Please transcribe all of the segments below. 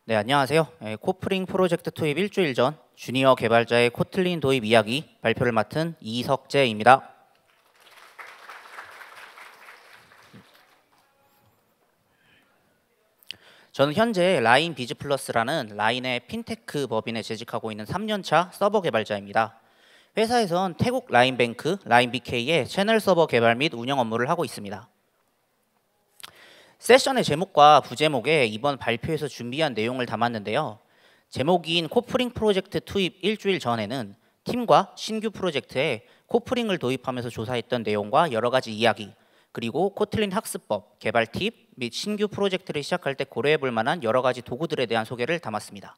네, 안녕하세요. 코프링 프로젝트 투입 일주일 전 주니어 개발자의 코틀린 도입 이야기 발표를 맡은 이석재입니다. 저는 현재 라인 비즈플러스라는 라인의 핀테크 법인에 재직하고 있는 3년차 서버 개발자입니다. 회사에선 태국 라인뱅크, 라인BK의 채널 서버 개발 및 운영 업무를 하고 있습니다. 세션의 제목과 부제목에 이번 발표에서 준비한 내용을 담았는데요. 제목인 코프링 프로젝트 투입 일주일 전에는 팀과 신규 프로젝트에 코프링을 도입하면서 조사했던 내용과 여러 가지 이야기, 그리고 코틀린 학습법, 개발 팁 및 신규 프로젝트를 시작할 때 고려해 볼 만한 여러 가지 도구들에 대한 소개를 담았습니다.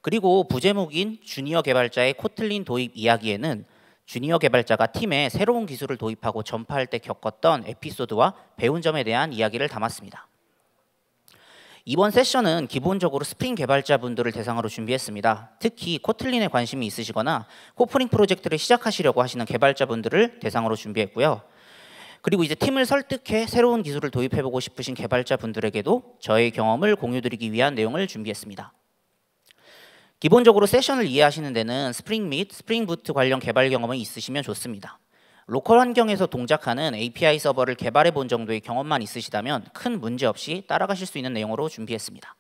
그리고 부제목인 주니어 개발자의 코틀린 도입 이야기에는 주니어 개발자가 팀에 새로운 기술을 도입하고 전파할 때 겪었던 에피소드와 배운 점에 대한 이야기를 담았습니다. 이번 세션은 기본적으로 스프링 개발자분들을 대상으로 준비했습니다. 특히 코틀린에 관심이 있으시거나 코프링 프로젝트를 시작하시려고 하시는 개발자분들을 대상으로 준비했고요. 그리고 이제 팀을 설득해 새로운 기술을 도입해보고 싶으신 개발자분들에게도 저의 경험을 공유드리기 위한 내용을 준비했습니다. 기본적으로 세션을 이해하시는 데는 스프링 및 스프링 부트 관련 개발 경험이 있으시면 좋습니다. 로컬 환경에서 동작하는 API 서버를 개발해 본 정도의 경험만 있으시다면 큰 문제 없이 따라가실 수 있는 내용으로 준비했습니다.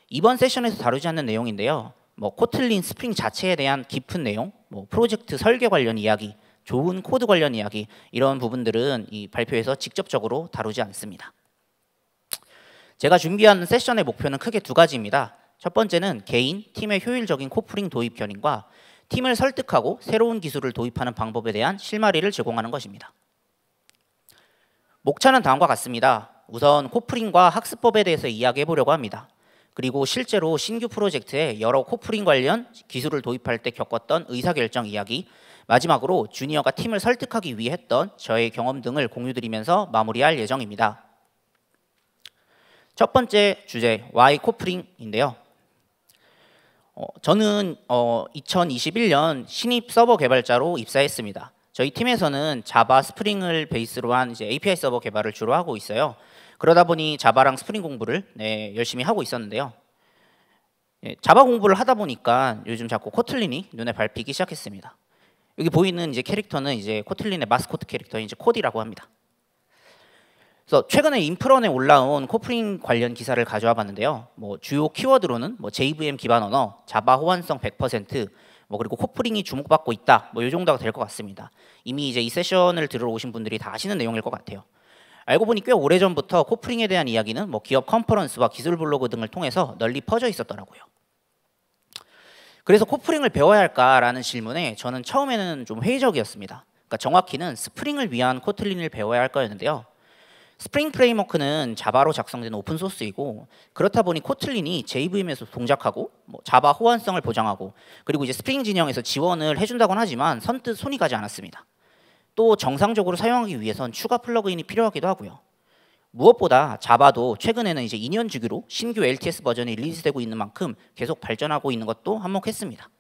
이번 세션에서 다루지 않는 내용인데요. 코틀린 스프링 자체에 대한 깊은 내용, 프로젝트 설계 관련 이야기, 좋은 코드 관련 이야기, 이런 부분들은 이 발표에서 직접적으로 다루지 않습니다. 제가 준비한 세션의 목표는 크게 두 가지입니다. 첫 번째는 개인, 팀의 효율적인 코프링 도입 견인과 팀을 설득하고 새로운 기술을 도입하는 방법에 대한 실마리를 제공하는 것입니다. 목차는 다음과 같습니다. 우선 코프링과 학습법에 대해서 이야기해 보려고 합니다. 그리고 실제로 신규 프로젝트에 여러 코프링 관련 기술을 도입할 때 겪었던 의사결정 이야기, 마지막으로 주니어가 팀을 설득하기 위해 했던 저의 경험 등을 공유드리면서 마무리할 예정입니다. 첫 번째 주제, Why 코프링인데요. 저는 2021년 신입 서버 개발자로 입사했습니다. 저희 팀에서는 자바 스프링을 베이스로 한 이제 API 서버 개발을 주로 하고 있어요. 그러다 보니 자바랑 스프링 공부를 열심히 하고 있었는데요. 자바 공부를 하다 보니까 요즘 자꾸 코틀린이 눈에 밟히기 시작했습니다. 여기 보이는 이제 캐릭터는 이제 코틀린의 마스코트 캐릭터인 이제 코디라고 합니다. 그래서 최근에 인프런에 올라온 코프링 관련 기사를 가져와 봤는데요. 주요 키워드로는 JVM 기반 언어, 자바 호환성 100%, 그리고 코프링이 주목받고 있다. 이 정도가 될 것 같습니다. 이미 이제 이 세션을 들으러 오신 분들이 다 아시는 내용일 것 같아요. 알고 보니 꽤 오래전부터 코프링에 대한 이야기는 기업 컨퍼런스와 기술 블로그 등을 통해서 널리 퍼져 있었더라고요. 그래서 코프링을 배워야 할까라는 질문에 저는 처음에는 좀 회의적이었습니다. 그러니까 정확히는 스프링을 위한 코틀린을 배워야 할 거였는데요. 스프링 프레임워크는 자바로 작성된 오픈소스이고, 그렇다 보니 코틀린이 JVM에서 동작하고 자바 호환성을 보장하고, 그리고 이제 스프링 진영에서 지원을 해준다곤 하지만 선뜻 손이 가지 않았습니다. 또 정상적으로 사용하기 위해선 추가 플러그인이 필요하기도 하고요. 무엇보다 자바도 최근에는 이제 2년 주기로 신규 LTS 버전이 릴리즈되고 있는 만큼 계속 발전하고 있는 것도 한몫했습니다.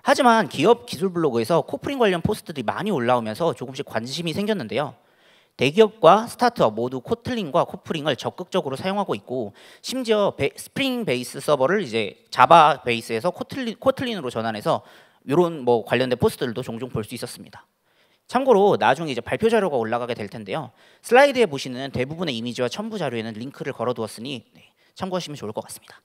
하지만 기업 기술 블로그에서 코프링 관련 포스트들이 많이 올라오면서 조금씩 관심이 생겼는데요. 대기업과 스타트업 모두 코틀린과 코프링을 적극적으로 사용하고 있고, 심지어 스프링 베이스 서버를 이제 자바 베이스에서 코틀린으로 전환해서 이런 관련된 포스트들도 종종 볼 수 있었습니다. 참고로 나중에 이제 발표 자료가 올라가게 될 텐데요. 슬라이드에 보시는 대부분의 이미지와 첨부 자료에는 링크를 걸어두었으니 참고하시면 좋을 것 같습니다.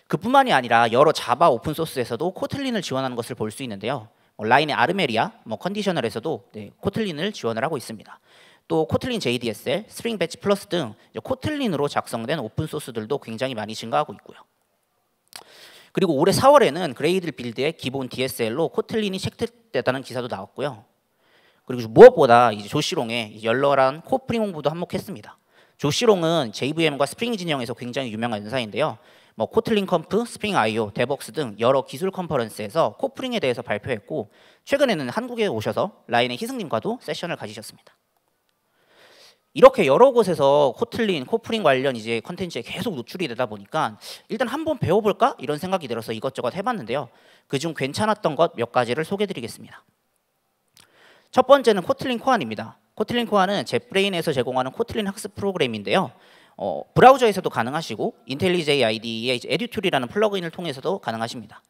그뿐만이 아니라 여러 자바 오픈 소스에서도 코틀린을 지원하는 것을 볼 수 있는데요. 라인의 아르메리아, 컨디셔널에서도 코틀린을 지원을 하고 있습니다. 또 코틀린 JDSL, 스프링 배치 플러스 등 코틀린으로 작성된 오픈 소스들도 굉장히 많이 증가하고 있고요. 그리고 올해 4월에는 그레이들 빌드의 기본 DSL로 코틀린이 채택됐다는 기사도 나왔고요. 그리고 무엇보다 이제 조시롱의 열렬한 코프링 홍보도 한몫했습니다. 조시롱은 JVM과 스프링 진영에서 굉장히 유명한 연사인데요. 코틀린 컴프, 스프링 IO, 데벅스 등 여러 기술 컨퍼런스에서 코프링에 대해서 발표했고, 최근에는 한국에 오셔서 라인의 희승님과도 세션을 가지셨습니다. 이렇게 여러 곳에서 코틀린, 코프링 관련 이제 컨텐츠에 계속 노출이 되다 보니까 일단 한번 배워볼까? 이런 생각이 들어서 이것저것 해봤는데요. 그중 괜찮았던 것 몇 가지를 소개해드리겠습니다. 첫 번째는 코틀린 코안입니다. 코틀린 코안은 젯브레인에서 제공하는 코틀린 학습 프로그램인데요. 브라우저에서도 가능하시고 인텔리제이 IDE의 에듀툴이라는 플러그인을 통해서도 가능하십니다.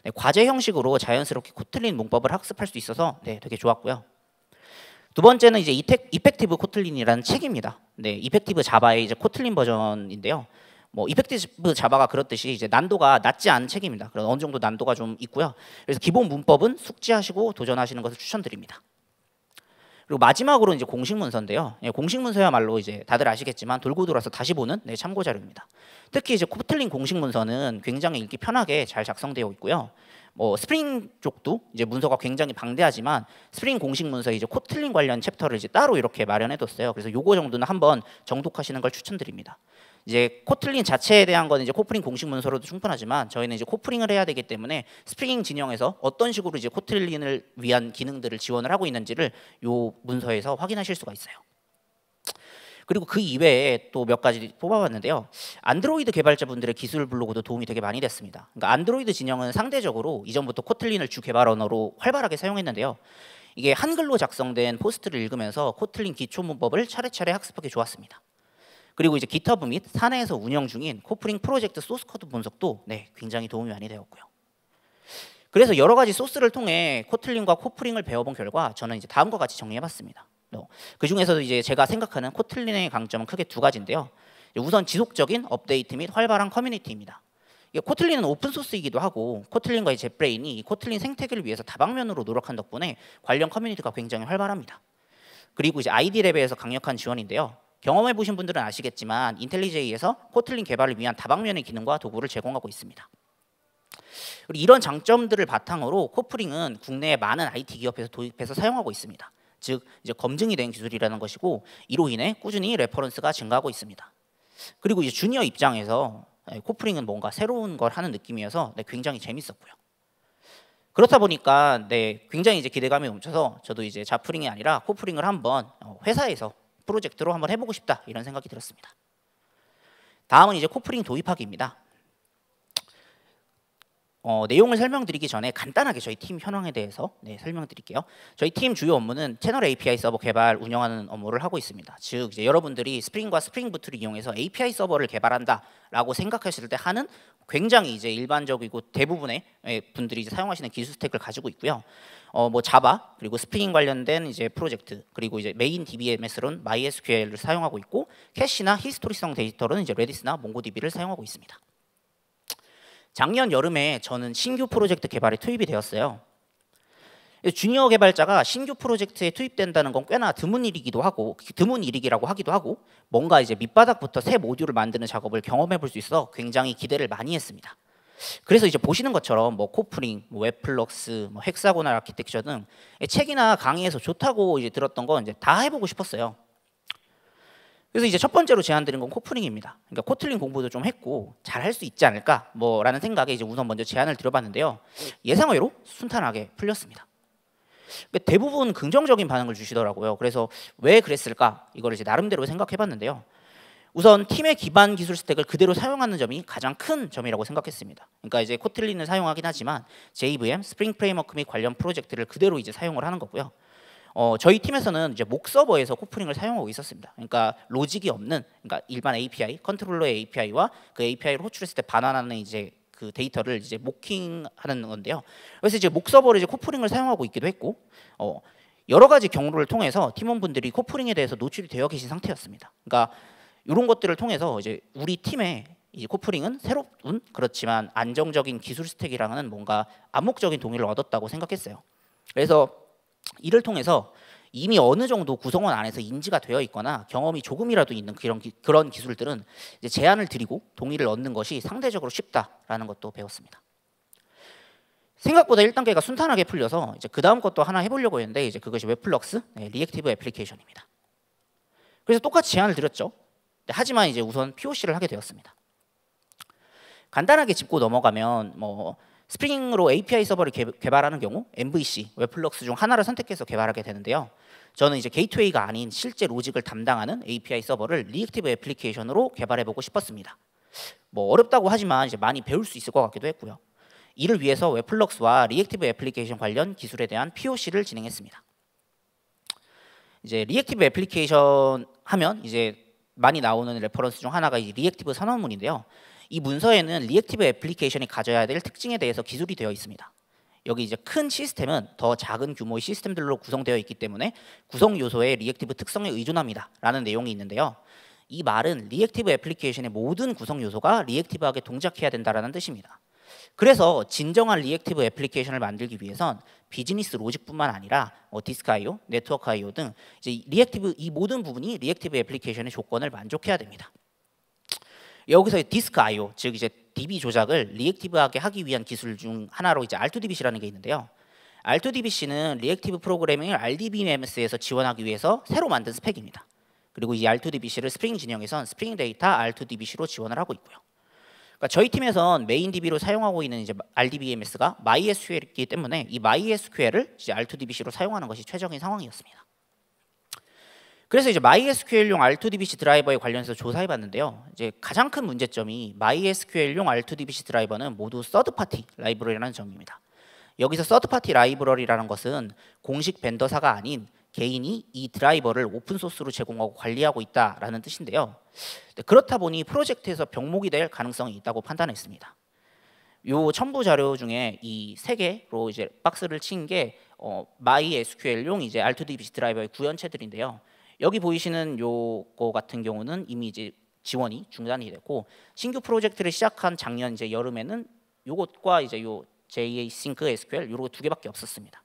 네, 과제 형식으로 자연스럽게 코틀린 문법을 학습할 수 있어서 네, 되게 좋았고요. 두 번째는 이제 이펙티브 코틀린이라는 책입니다. 네, 이펙티브 자바의 이제 코틀린 버전인데요. 뭐 이펙티브 자바가 그렇듯이 이제 난도가 낮지 않은 책입니다. 그래서 어느 정도 난도가 좀 있고요. 그래서 기본 문법은 숙지하시고 도전하시는 것을 추천드립니다. 그리고 마지막으로 이제 공식 문서인데요. 예, 공식 문서야말로 이제 다들 아시겠지만 돌고 돌아서 다시 보는 네, 참고 자료입니다. 특히 이제 코틀린 공식 문서는 굉장히 읽기 편하게 잘 작성되어 있고요. 뭐 스프링 쪽도 이제 문서가 굉장히 방대하지만 스프링 공식 문서 이제 코틀린 관련 챕터를 이제 따로 이렇게 마련해뒀어요. 그래서 요거 정도는 한번 정독하시는 걸 추천드립니다. 이제 코틀린 자체에 대한 건 이제 코프링 공식 문서로도 충분하지만 저희는 이제 코프링을 해야 되기 때문에 스프링 진영에서 어떤 식으로 이제 코틀린을 위한 기능들을 지원을 하고 있는지를 요 문서에서 확인하실 수가 있어요. 그리고 그 이외에 또 몇 가지 뽑아봤는데요. 안드로이드 개발자분들의 기술 블로그도 도움이 되게 많이 됐습니다. 그러니까 안드로이드 진영은 상대적으로 이전부터 코틀린을 주 개발 언어로 활발하게 사용했는데요. 이게 한글로 작성된 포스트를 읽으면서 코틀린 기초 문법을 차례차례 학습하기 좋았습니다. 그리고 이제 기터브 및 사내에서 운영 중인 코프링 프로젝트 소스 코드 분석도 네, 굉장히 도움이 많이 되었고요. 그래서 여러 가지 소스를 통해 코틀린과 코프링을 배워본 결과 저는 이제 다음과 같이 정리해봤습니다. 그 중에서도 이제 제가 생각하는 코틀린의 강점은 크게 두 가지인데요. 우선 지속적인 업데이트 및 활발한 커뮤니티입니다. 코틀린은 오픈 소스이기도 하고 코틀린과의 젯브레인이 코틀린 생태계를 위해서 다방면으로 노력한 덕분에 관련 커뮤니티가 굉장히 활발합니다. 그리고 이제 아이디 레벨에서 강력한 지원인데요. 경험해 보신 분들은 아시겠지만 인텔리제이에서 코틀린 개발을 위한 다방면의 기능과 도구를 제공하고 있습니다. 그리고 이런 장점들을 바탕으로 코프링은 국내의 많은 IT 기업에서 도입해서 사용하고 있습니다. 즉 이제 검증이 된 기술이라는 것이고 이로 인해 꾸준히 레퍼런스가 증가하고 있습니다. 그리고 이제 주니어 입장에서 코프링은 뭔가 새로운 걸 하는 느낌이어서 네, 굉장히 재밌었고요. 그렇다 보니까 네, 굉장히 이제 기대감이 넘쳐서 저도 이제 자프링이 아니라 코프링을 한번 회사에서 프로젝트로 한번 해보고 싶다 이런 생각이 들었습니다. 다음은 이제 코프링 도입하기입니다. 내용을 설명드리기 전에 간단하게 저희 팀 현황에 대해서 네, 설명드릴게요. 저희 팀 주요 업무는 채널 API 서버 개발 운영하는 업무를 하고 있습니다. 즉 이제 여러분들이 스프링과 스프링 부트를 이용해서 API 서버를 개발한다라고 생각하실 때 하는 굉장히 이제 일반적이고 대부분의 분들이 이제 사용하시는 기술 스택을 가지고 있고요. 뭐 자바 그리고 스프링 관련된 이제 프로젝트 그리고 이제 메인 DBMS로는 MySQL을 사용하고 있고 캐시나 히스토리성 데이터로는 이제 레디스나 몽고DB를 사용하고 있습니다. 작년 여름에 저는 신규 프로젝트 개발에 투입이 되었어요. 주니어 개발자가 신규 프로젝트에 투입된다는 건 꽤나 드문 일이라고 하기도 하고 뭔가 이제 밑바닥부터 새 모듈을 만드는 작업을 경험해 볼 수 있어 굉장히 기대를 많이 했습니다. 그래서 이제 보시는 것처럼 뭐 코프링, 뭐 웹플럭스, 뭐 헥사고널 아키텍처 등 책이나 강의에서 좋다고 이제 들었던 건 이제 다 해보고 싶었어요. 그래서 이제 첫 번째로 제안드린 건 코프링입니다. 그러니까 코틀린 공부도 좀 했고 잘 할 수 있지 않을까 뭐라는 생각에 이제 우선 먼저 제안을 드려봤는데요. 예상외로 순탄하게 풀렸습니다. 대부분 긍정적인 반응을 주시더라고요. 그래서 왜 그랬을까 이걸 이제 나름대로 생각해봤는데요. 우선 팀의 기반 기술 스택을 그대로 사용하는 점이 가장 큰 점이라고 생각했습니다. 그러니까 이제 코틀린을 사용하긴 하지만 JVM, 스프링 프레임워크 및 관련 프로젝트를 그대로 이제 사용을 하는 거고요. 저희 팀에서는 이제 목 서버에서 코프링을 사용하고 있었습니다. 그러니까 로직이 없는, 그러니까 일반 API, 컨트롤러의 API와 그 API를 호출했을 때 반환하는 이제 그 데이터를 이제 모킹하는 건데요. 그래서 이제 목 서버를 이제 코프링을 사용하고 있기도 했고, 여러 가지 경로를 통해서 팀원분들이 코프링에 대해서 노출이 되어 계신 상태였습니다. 그러니까 이런 것들을 통해서 이제 우리 팀의 이 코프링은 새로운 그렇지만 안정적인 기술 스택이랑은 뭔가 암묵적인 동의를 얻었다고 생각했어요. 그래서 이를 통해서 이미 어느 정도 구성원 안에서 인지가 되어 있거나 경험이 조금이라도 있는 그런 기술들은 이제 제안을 드리고 동의를 얻는 것이 상대적으로 쉽다라는 것도 배웠습니다. 생각보다 1단계가 순탄하게 풀려서 이제 그 다음 것도 하나 해보려고 했는데 이제 그것이 웹플럭스, 리액티브 애플리케이션입니다. 그래서 똑같이 제안을 드렸죠. 하지만 이제 우선 POC를 하게 되었습니다. 간단하게 짚고 넘어가면 뭐 스프링으로 API 서버를 개발하는 경우 MVC, 웹플럭스 중 하나를 선택해서 개발하게 되는데요. 저는 이제 게이트웨이가 아닌 실제 로직을 담당하는 API 서버를 리액티브 애플리케이션으로 개발해보고 싶었습니다. 뭐 어렵다고 하지만 이제 많이 배울 수 있을 것 같기도 했고요. 이를 위해서 웹플럭스와 리액티브 애플리케이션 관련 기술에 대한 POC를 진행했습니다. 이제 리액티브 애플리케이션 하면 이제 많이 나오는 레퍼런스 중 하나가 이 리액티브 선언문인데요. 이 문서에는 리액티브 애플리케이션이 가져야 될 특징에 대해서 기술이 되어 있습니다. 여기 이제 큰 시스템은 더 작은 규모의 시스템들로 구성되어 있기 때문에 구성 요소의 리액티브 특성에 의존합니다라는 내용이 있는데요. 이 말은 리액티브 애플리케이션의 모든 구성 요소가 리액티브하게 동작해야 된다라는 뜻입니다. 그래서 진정한 리액티브 애플리케이션을 만들기 위해선 비즈니스 로직뿐만 아니라 디스크 I/O, 네트워크 I/O 등 이제 리액티브 이 모든 부분이 리액티브 애플리케이션의 조건을 만족해야 됩니다. 여기서 디스크 I/O, 즉 이제 DB 조작을 리액티브하게 하기 위한 기술 중 하나로 이제 R2DBC라는 게 있는데요. R2DBC는 리액티브 프로그래밍을 RDBMS에서 지원하기 위해서 새로 만든 스펙입니다. 그리고 이 R2DBC를 스프링 진영에선 스프링 데이터 R2DBC로 지원을 하고 있고요. 그러니까 저희 팀에선 메인 DB로 사용하고 있는 이제 RDBMS가 MySQL이기 때문에 이 MySQL을 이제 R2DBC로 사용하는 것이 최적인 상황이었습니다. 그래서 이제 MySQL용 R2DBC 드라이버에 관련해서 조사해봤는데요. 이제 가장 큰 문제점이 MySQL용 R2DBC 드라이버는 모두 서드파티 라이브러리라는 점입니다. 여기서 서드파티 라이브러리라는 것은 공식 벤더사가 아닌 개인이 이 드라이버를 오픈소스로 제공하고 관리하고 있다라는 뜻인데요. 그렇다 보니 프로젝트에서 병목이 될 가능성이 있다고 판단했습니다. 요 첨부 자료 중에 이 세 개로 이제 박스를 친 게 MySQL용 이제 R2DBC 드라이버의 구현체들인데요. 여기 보이시는 요거 같은 경우는 이미 이제 지원이 중단이 됐고 신규 프로젝트를 시작한 작년 이제 여름에는 요것과 이제 요 JAsync SQL 요거 두 개밖에 없었습니다.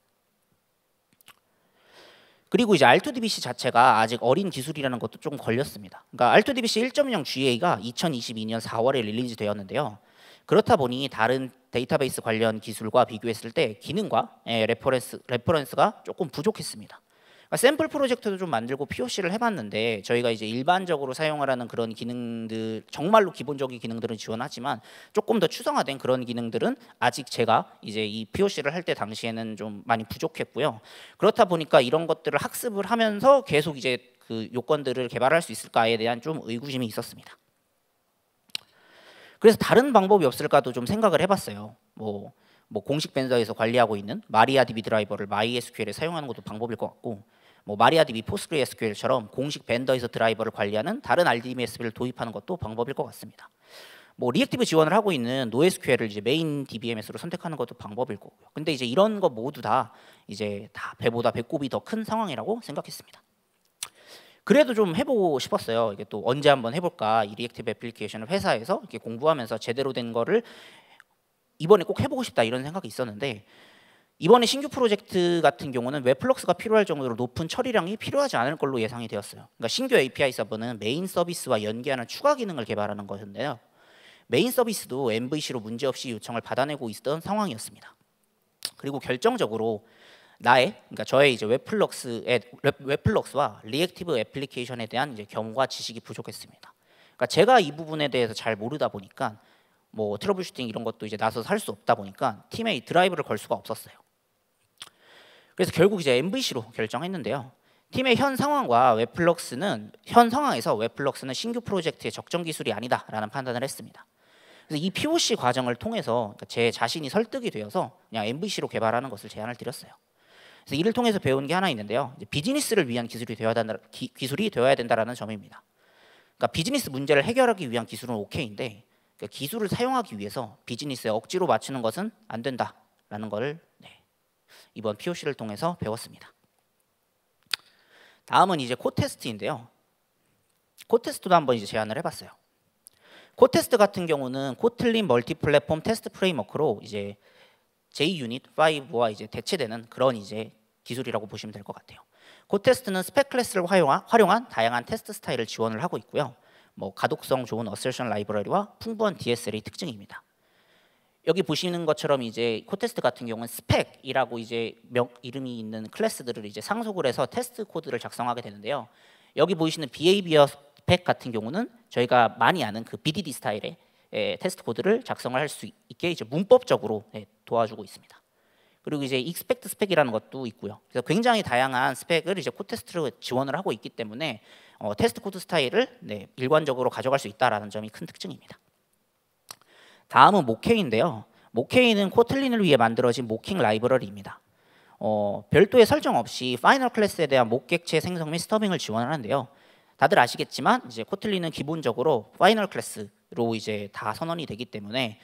그리고 이제 R2DBC 자체가 아직 어린 기술이라는 것도 좀 걸렸습니다. 그러니까 R2DBC 1.0 GA가 2022년 4월에 릴리즈 되었는데요. 그렇다 보니 다른 데이터베이스 관련 기술과 비교했을 때 기능과 레퍼런스가 조금 부족했습니다. 그러니까 샘플 프로젝트도 좀 만들고 POC를 해봤는데 저희가 이제 일반적으로 사용을 하는 그런 기능들, 정말로 기본적인 기능들은 지원하지만 조금 더 추상화된 그런 기능들은 아직 제가 이제 이 POC를 할 때 당시에는 좀 많이 부족했고요. 그렇다 보니까 이런 것들을 학습을 하면서 계속 이제 그 요건들을 개발할 수 있을까에 대한 좀 의구심이 있었습니다. 그래서 다른 방법이 없을까도 좀 생각을 해봤어요. 뭐 공식 벤더에서 관리하고 있는 마리아DB 드라이버를 MySQL에 사용하는 것도 방법일 것 같고, 뭐 마리아DB PostgreSQL처럼 공식 벤더에서 드라이버를 관리하는 다른 RDBMS를 도입하는 것도 방법일 것 같습니다. 뭐 리액티브 지원을 하고 있는 NoSQL을 이제 메인 DBMS로 선택하는 것도 방법일 거고요. 근데 이제 이런 거 모두 다 이제 다 배보다 배꼽이 더 큰 상황이라고 생각했습니다. 그래도 좀 해보고 싶었어요. 이게 또 언제 한번 해볼까, 이 리액티브 애플리케이션을 회사에서 이렇게 공부하면서 제대로 된 거를 이번에 꼭 해보고 싶다 이런 생각이 있었는데, 이번에 신규 프로젝트 같은 경우는 웹플럭스가 필요할 정도로 높은 처리량이 필요하지 않을 걸로 예상이 되었어요. 그러니까 신규 API 서버는 메인 서비스와 연계하는 추가 기능을 개발하는 것인데요. 메인 서비스도 MVC로 문제없이 요청을 받아내고 있던 상황이었습니다. 그리고 결정적으로 그러니까 저의 이제 웹플럭스와 리액티브 애플리케이션에 대한 이제 경험과 지식이 부족했습니다. 그러니까 제가 이 부분에 대해서 잘 모르다 보니까 뭐 트러블 슈팅 이런 것도 이제 나서서 할 수 없다 보니까 팀에 이 드라이브를 걸 수가 없었어요. 그래서 결국 이제 MVC로 결정했는데요. 팀의 현 상황에서 웹플럭스는 신규 프로젝트의 적정 기술이 아니다라는 판단을 했습니다. 그래서 이 POC 과정을 통해서 제 자신이 설득이 되어서 그냥 MVC로 개발하는 것을 제안을 드렸어요. 그래서 이를 통해서 배운 게 하나 있는데요. 이제 비즈니스를 위한 기술이 되어야 된다라는 점입니다. 그러니까 비즈니스 문제를 해결하기 위한 기술은 오케이인데 기술을 사용하기 위해서 비즈니스에 억지로 맞추는 것은 안 된다라는 것을 이번 POC를 통해서 배웠습니다. 다음은 이제 코테스트인데요. 코테스트도 한번 이제 제안을 해봤어요. 코테스트 같은 경우는 코틀린 멀티 플랫폼 테스트 프레임워크로 이제 JUnit 5와 이제 대체되는 그런 이제 기술이라고 보시면 될 것 같아요. 코테스트는 스펙 클래스를 활용한 다양한 테스트 스타일을 지원을 하고 있고요. 뭐 가독성 좋은 어설션 라이브러리와 풍부한 DSL의 특징입니다. 여기 보시는 것처럼 이제 코테스트 같은 경우는 스펙이라고 이제 이름이 있는 클래스들을 이제 상속을 해서 테스트 코드를 작성하게 되는데요. 여기 보이시는 비헤이비어 스펙 같은 경우는 저희가 많이 아는 그 BDD 스타일의 테스트 코드를 작성을 할 수 있게 이제 문법적으로 도와주고 있습니다. 그리고 이제 익스펙트 스펙이라는 것도 있고요. 그래서 굉장히 다양한 스펙을 이제 코테스트로 지원을 하고 있기 때문에 테스트 코드 스타일을 일관적으로 가져갈 수 있다라는 점이 큰 특징입니다. 다음은 모케이인데요. 모케이는 코틀린을 위해 만들어진 모킹 라이브러리입니다. 별도의 설정 없이 파이널 클래스에 대한 목 객체 생성 및 스터빙을 지원하는데요. 다들 아시겠지만 이제 코틀린은 기본적으로 파이널 클래스로 이제 다 선언이 되기 때문에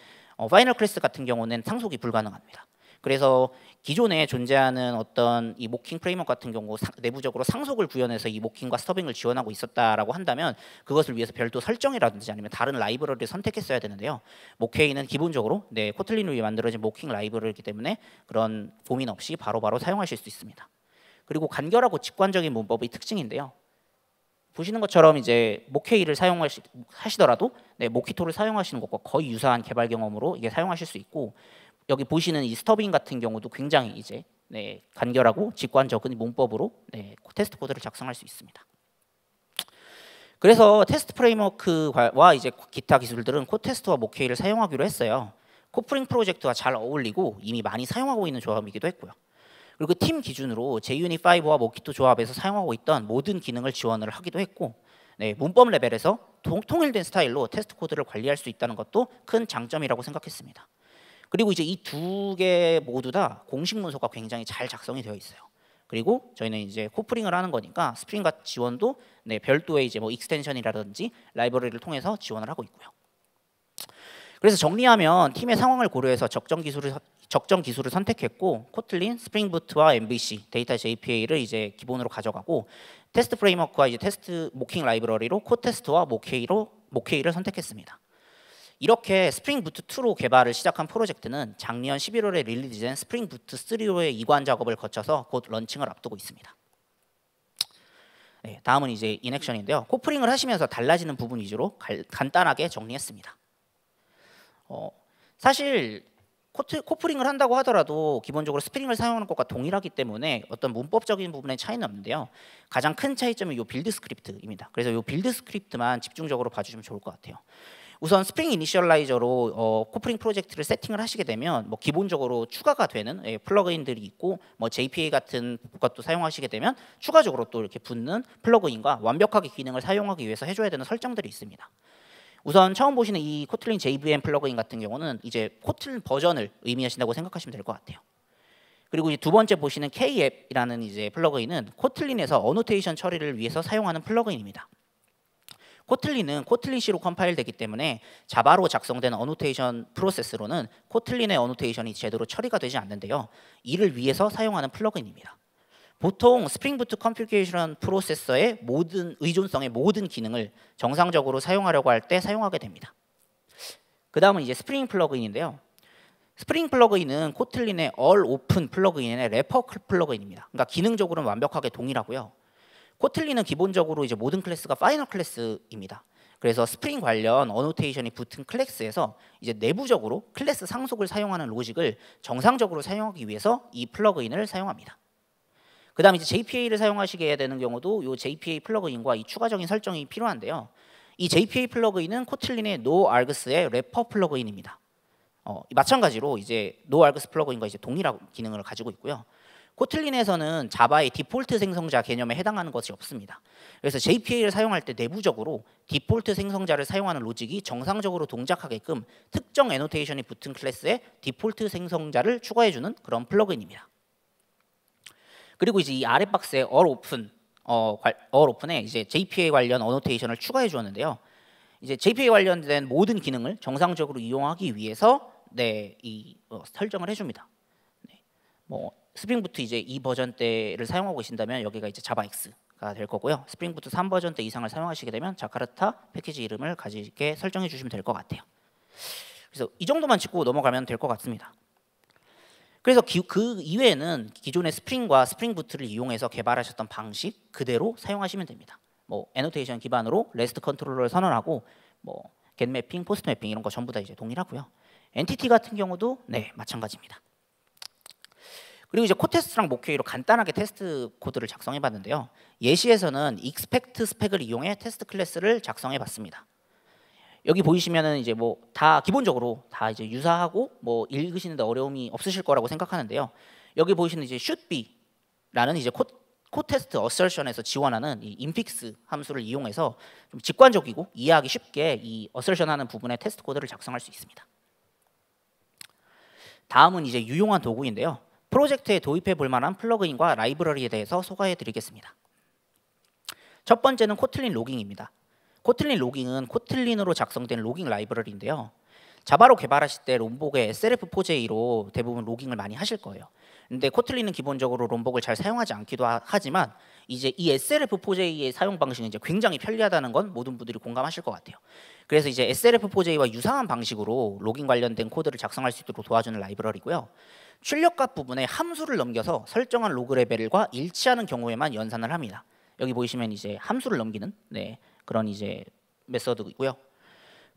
파이널 클래스 같은 경우는 상속이 불가능합니다. 그래서 기존에 존재하는 어떤 이 모킹 프레임워크 같은 경우 내부적으로 상속을 구현해서 이 모킹과 스터빙을 지원하고 있었다라고 한다면 그것을 위해서 별도 설정이라든지 아니면 다른 라이브러리를 선택했어야 되는데요. 모케이는 기본적으로 코틀린을 위해 만들어진 모킹 라이브러리이기 때문에 그런 고민 없이 바로바로 사용하실 수 있습니다. 그리고 간결하고 직관적인 문법의 특징인데요. 보시는 것처럼 이제 모케이를 사용하시더라도 모키토를 사용하시는 것과 거의 유사한 개발 경험으로 이게 사용하실 수 있고, 여기 보시는 이 스터빙 같은 경우도 굉장히 이제 간결하고 직관적인 문법으로 테스트 코드를 작성할 수 있습니다. 그래서 테스트 프레임워크와 이제 기타 기술들은 코테스트와 모케이를 사용하기로 했어요. 코프링 프로젝트와 잘 어울리고 이미 많이 사용하고 있는 조합이기도 했고요. 그리고 팀 기준으로 JUnit5와 모키토 조합에서 사용하고 있던 모든 기능을 지원을 하기도 했고, 문법 레벨에서 통일된 스타일로 테스트 코드를 관리할 수 있다는 것도 큰 장점이라고 생각했습니다. 그리고 이제 이 두 개 모두 다 공식 문서가 굉장히 잘 작성이 되어 있어요. 그리고 저희는 이제 코프링을 하는 거니까 스프링 지원도 별도의 이제 뭐 익스텐션이라든지 라이브러리를 통해서 지원을 하고 있고요. 그래서 정리하면 팀의 상황을 고려해서 적정 기술을 선택했고, 코틀린, 스프링 부트와 MVC, 데이터 JPA를 이제 기본으로 가져가고, 테스트 프레임워크와 이제 테스트 모킹 라이브러리로 코테스트와 모케이를 선택했습니다. 이렇게 스프링 부트 2로 개발을 시작한 프로젝트는 작년 11월에 릴리즈된 스프링 부트 3로의 이관 작업을 거쳐서 곧 런칭을 앞두고 있습니다. 다음은 이제 인액션인데요. 코프링을 하시면서 달라지는 부분 위주로 간단하게 정리했습니다. 사실 코프링을 한다고 하더라도 기본적으로 스프링을 사용하는 것과 동일하기 때문에 어떤 문법적인 부분의 차이는 없는데요. 가장 큰 차이점이 이 빌드 스크립트입니다. 그래서 이 빌드 스크립트만 집중적으로 봐주시면 좋을 것 같아요. 우선 스프링 이니셜라이저로 코프링 프로젝트를 세팅을 하시게 되면 뭐 기본적으로 추가가 되는 플러그인들이 있고, 뭐 JPA 같은 것도 사용하시게 되면 추가적으로 또 이렇게 붙는 플러그인과 완벽하게 기능을 사용하기 위해서 해줘야 되는 설정들이 있습니다. 우선 처음 보시는 이 코틀린 JVM 플러그인 같은 경우는 이제 코틀린 버전을 의미하신다고 생각하시면 될 것 같아요. 그리고 이제 두 번째 보시는 K앱이라는 이제 플러그인은 코틀린에서 어노테이션 처리를 위해서 사용하는 플러그인입니다. 코틀린은 코틀린 C로 컴파일되기 때문에 자바로 작성된 어노테이션 프로세스로는 코틀린의 어노테이션이 제대로 처리가 되지 않는데요. 이를 위해서 사용하는 플러그인입니다. 보통 스프링 부트 컴퓨테이션 프로세서의 모든 의존성의 모든 기능을 정상적으로 사용하려고 할 때 사용하게 됩니다. 그 다음은 이제 스프링 플러그인인데요. 스프링 플러그인은 코틀린의 All Open 플러그인의 래퍼 플러그인입니다. 그러니까 기능적으로는 완벽하게 동일하고요. 코틀린은 기본적으로 이제 모든 클래스가 파이널 클래스입니다. 그래서 스프링 관련 어노테이션이 붙은 클래스에서 이제 내부적으로 클래스 상속을 사용하는 로직을 정상적으로 사용하기 위해서 이 플러그인을 사용합니다. 그 다음 이제 JPA를 사용하시게 되는 경우도 이 JPA 플러그인과 이 추가적인 설정이 필요한데요. 이 JPA 플러그인은 코틀린의 NoArgs의 래퍼 플러그인입니다. 마찬가지로 이제 NoArgs 플러그인과 이제 동일한 기능을 가지고 있고요. 코틀린에서는 자바의 디폴트 생성자 개념에 해당하는 것이 없습니다. 그래서 JPA를 사용할 때 내부적으로 디폴트 생성자를 사용하는 로직이 정상적으로 동작하게끔 특정 애노테이션이 붙은 클래스에 디폴트 생성자를 추가해주는 그런 플러그인입니다. 그리고 이제 이 아래 박스에 all open에 이제 JPA 관련 어노테이션을 추가해 주었는데요. 이제 JPA 관련된 모든 기능을 정상적으로 이용하기 위해서 설정을 해줍니다. 뭐 스프링 부트 이제 2 버전 때를 사용하고 계신다면 여기가 이제 자바 X가 될 거고요. 스프링 부트 3 버전 때 이상을 사용하시게 되면 자카르타 패키지 이름을 가지게 설정해 주시면 될 것 같아요. 그래서 이 정도만 짚고 넘어가면 될 것 같습니다. 그래서 그 이외에는 기존의 스프링과 스프링 부트를 이용해서 개발하셨던 방식 그대로 사용하시면 됩니다. 뭐 애노테이션 기반으로 레스트 컨트롤러를 선언하고 뭐 get 매핑, 포스트 매핑 이런 거 전부 다 이제 동일하고요. 엔티티 같은 경우도 마찬가지입니다. 그리고 이제 코테스트랑 모케이로 간단하게 테스트 코드를 작성해 봤는데요. 예시에서는 expect 스펙을 이용해 테스트 클래스를 작성해 봤습니다. 여기 보이시면은 이제 뭐 다 기본적으로 다 이제 유사하고 뭐 읽으시는데 어려움이 없으실 거라고 생각하는데요. 여기 보이시는 이제 should be라는 이제 코테스트 어설션에서 지원하는 이 인픽스 함수를 이용해서 좀 직관적이고 이해하기 쉽게 이 어설션하는 부분의 테스트 코드를 작성할 수 있습니다. 다음은 이제 유용한 도구인데요. 프로젝트에 도입해 볼 만한 플러그인과 라이브러리에 대해서 소개해 드리겠습니다. 첫 번째는 코틀린 로깅입니다. 코틀린 로깅은 코틀린으로 작성된 로깅 라이브러리인데요. 자바로 개발하실 때 롬복의 SLF4J로 대부분 로깅을 많이 하실 거예요. 근데 코틀린은 기본적으로 롬복을 잘 사용하지 않기도 하지만 이제 이 SLF4J의 사용 방식은 이제 굉장히 편리하다는 건 모든 분들이 공감하실 것 같아요. 그래서 이제 SLF4J와 유사한 방식으로 로깅 관련된 코드를 작성할 수 있도록 도와주는 라이브러리고요. 출력값 부분에 함수를 넘겨서 설정한 로그 레벨과 일치하는 경우에만 연산을 합니다. 여기 보시면 이제 함수를 넘기는 그런 이제 메서드이고요.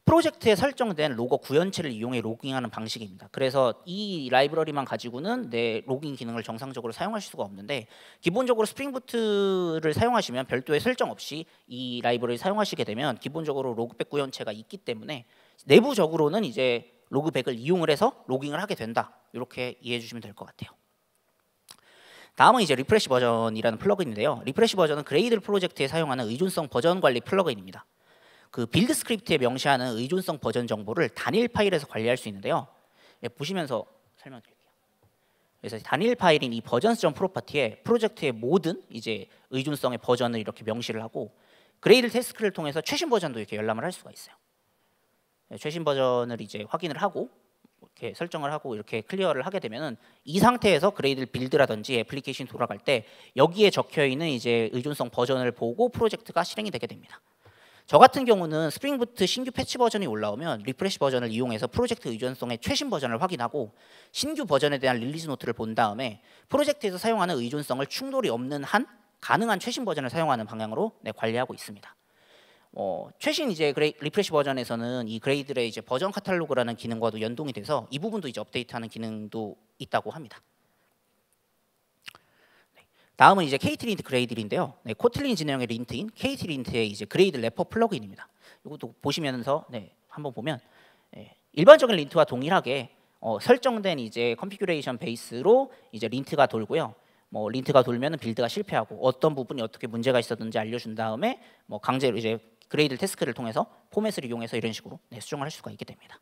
프로젝트에 설정된 로거 구현체를 이용해 로깅하는 방식입니다. 그래서 이 라이브러리만 가지고는 내 로깅 기능을 정상적으로 사용하실 수가 없는데 기본적으로 스프링부트를 사용하시면 별도의 설정 없이 이 라이브러리 사용하시게 되면 기본적으로 로그백 구현체가 있기 때문에 내부적으로는 이제 로그백을 이용을 해서 로깅을 하게 된다. 이렇게 이해해 주시면 될 것 같아요. 다음은 이제 리프레시 버전이라는 플러그인인데요. 리프레시 버전은 그레이들 프로젝트에 사용하는 의존성 버전 관리 플러그인입니다. 그 빌드 스크립트에 명시하는 의존성 버전 정보를 단일 파일에서 관리할 수 있는데요. 보시면서 설명드릴게요. 그래서 단일 파일인 이 버전스.프로퍼티에 프로젝트의 모든 이제 의존성의 버전을 이렇게 명시를 하고 그레이들 태스크를 통해서 최신 버전도 이렇게 열람을 할 수가 있어요. 최신 버전을 이제 확인을 하고 이렇게 설정을 하고 이렇게 클리어를 하게 되면은 이 상태에서 그레이들 빌드라든지 애플리케이션 돌아갈 때 여기에 적혀 있는 이제 의존성 버전을 보고 프로젝트가 실행이 되게 됩니다. 저 같은 경우는 스프링부트 신규 패치 버전이 올라오면 리프레시 버전을 이용해서 프로젝트 의존성의 최신 버전을 확인하고 신규 버전에 대한 릴리즈 노트를 본 다음에 프로젝트에서 사용하는 의존성을 충돌이 없는 한 가능한 최신 버전을 사용하는 방향으로 관리하고 있습니다. 최신 이제 리프레시 버전에서는 이 그레이들의 이제 버전 카탈로그라는 기능과도 연동이 돼서 이 부분도 이제 업데이트하는 기능도 있다고 합니다. 다음은 이제 KT-Lint 그레이들인데요. 코틀린 진영의 린트인 KT-Lint의 이제 그레이드 래퍼 플러그인입니다. 이것도 보시면서 한번 보면 일반적인 린트와 동일하게 설정된 이제 컨피규레이션 베이스로 이제 린트가 돌고요. 린트가 돌면은 빌드가 실패하고 어떤 부분이 어떻게 문제가 있었는지 알려준 다음에 강제로 이제 그레이드 태스크를 통해서 포맷을 이용해서 이런 식으로 수정을 할 수가 있게 됩니다.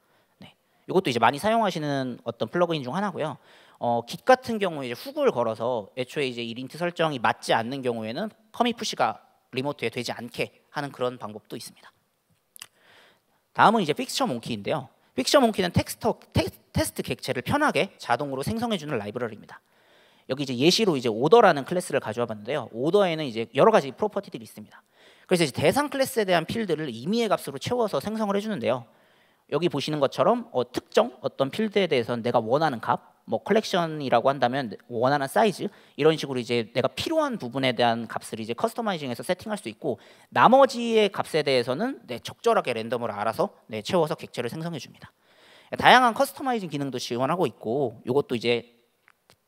이것도 이제 많이 사용하시는 어떤 플러그인 중 하나고요. Git 같은 경우에 이제 훅을 걸어서 애초에 이제 이 린트 설정이 맞지 않는 경우에는 커밋 푸시가 리모트에 되지 않게 하는 그런 방법도 있습니다. 다음은 이제 픽스처 몽키인데요. 픽스처 몽키는 테스트 객체를 편하게 자동으로 생성해주는 라이브러리입니다. 여기 이제 예시로 이제 오더라는 클래스를 가져와 봤는데요. 오더에는 이제 여러 가지 프로퍼티들이 있습니다. 그래서 이제 대상 클래스에 대한 필드를 임의의 값으로 채워서 생성을 해주는데요. 여기 보시는 것처럼 특정 어떤 필드에 대해서는 내가 원하는 값, 컬렉션이라고 한다면 원하는 사이즈 이런 식으로 이제 내가 필요한 부분에 대한 값을 이제 커스터마이징해서 세팅할 수 있고 나머지의 값에 대해서는 적절하게 랜덤으로 알아서 채워서 객체를 생성해 줍니다. 다양한 커스터마이징 기능도 지원하고 있고 이것도 이제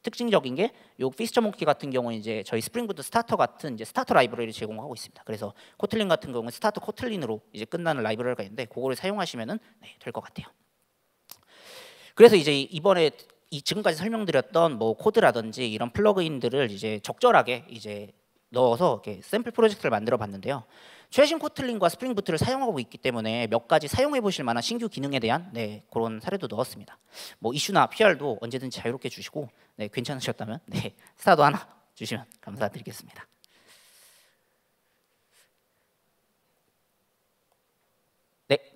특징적인 게 요 피스처 몽키 같은 경우는 이제 저희 스프링부트 스타터 같은 이제 스타터 라이브러리를 제공하고 있습니다. 그래서 코틀린 같은 경우는 스타터 코틀린으로 이제 끝나는 라이브러리가 있는데 그거를 사용하시면은 될 것 같아요. 그래서 이제 이번에 지금까지 설명드렸던 코드라든지 이런 플러그인들을 이제 적절하게 이제 넣어서 이렇게 샘플 프로젝트를 만들어 봤는데요. 최신 코틀린과 스프링부트를 사용하고 있기 때문에 몇 가지 사용해 보실 만한 신규 기능에 대한 그런 사례도 넣었습니다. 이슈나 PR도 언제든지 자유롭게 주시고 괜찮으셨다면 스타도 하나 주시면 감사드리겠습니다.